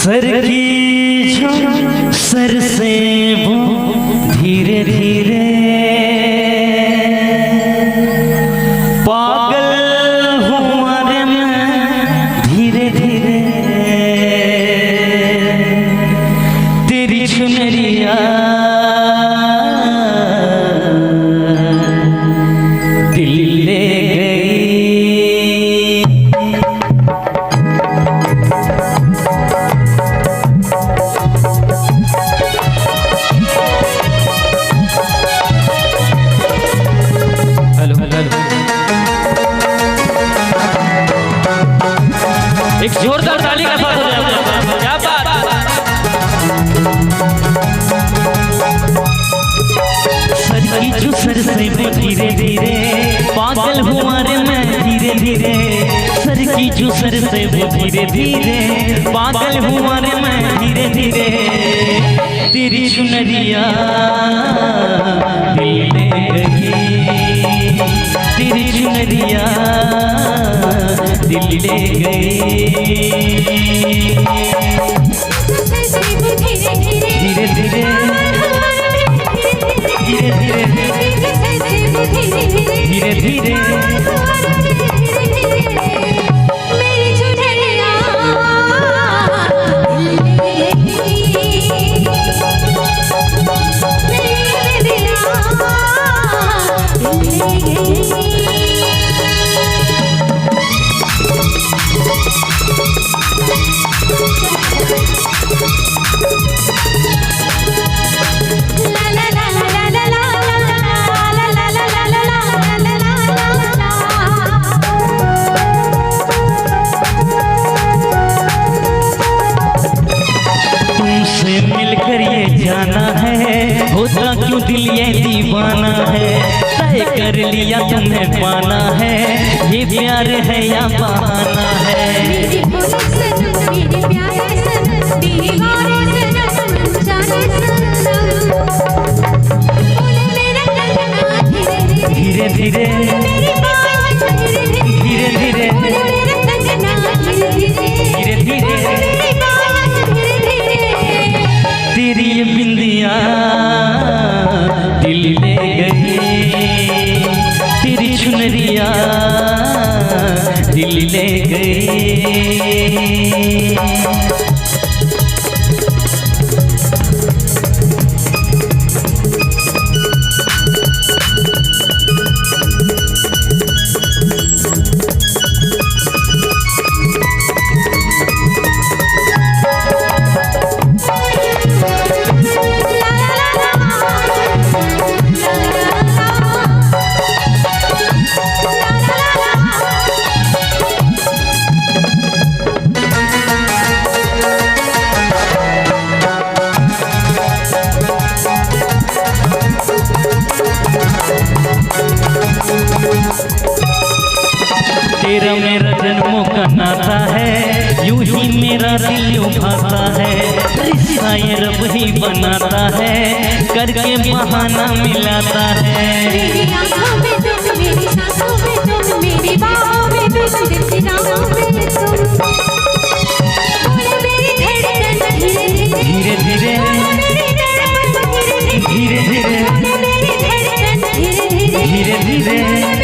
Sir की जो sir से वो धीरे धीरे पागल हुआ रे मैं धीरे धीरे तेरी चुनरिया दिल ले गई। एक जोरदार ताली का साथ हो जाए। क्या बात। सर की जो सर से वो धीरे धीरे पागल हुआ रे मैं धीरे धीरे। सर की जो सर से वो धीरे धीरे पागल हुआ रे मैं धीरे धीरे तेरी चुनरिया दिल ले गई। तेरी चुनरिया दिल ले गई। धीरे धीरे धीरे धीरे धीरे धीरे मेरी चुनरिया मिलकर ये जाना है होता क्यों दिल ये दीवाना है। तय कर लिया तुम्हें पाना है ये प्यार है या बहाना है। मेरे प्यारे सनम दीवाने सनम जाने सनम धीरे धीरे धीरे धीरे धीरे धीरे तेरी ये बिंदिया दिल ले गई। तेरी चुनरिया दिल ले गई। तेरा मेरा जन्मों का नाता है यूं ही मेरा दिल उभाता है। रिश्ता ये रब ही बनाता है करके बहाना मिलाता है। मेरी आँखों में तुम मेरी सांसों में तुम मेरी बाहों में तुम दिल की राहों में तुम बोले मेरी धड़कन धीरे धीरे धीरे धीरे धीरे धीरे धीरे धीरे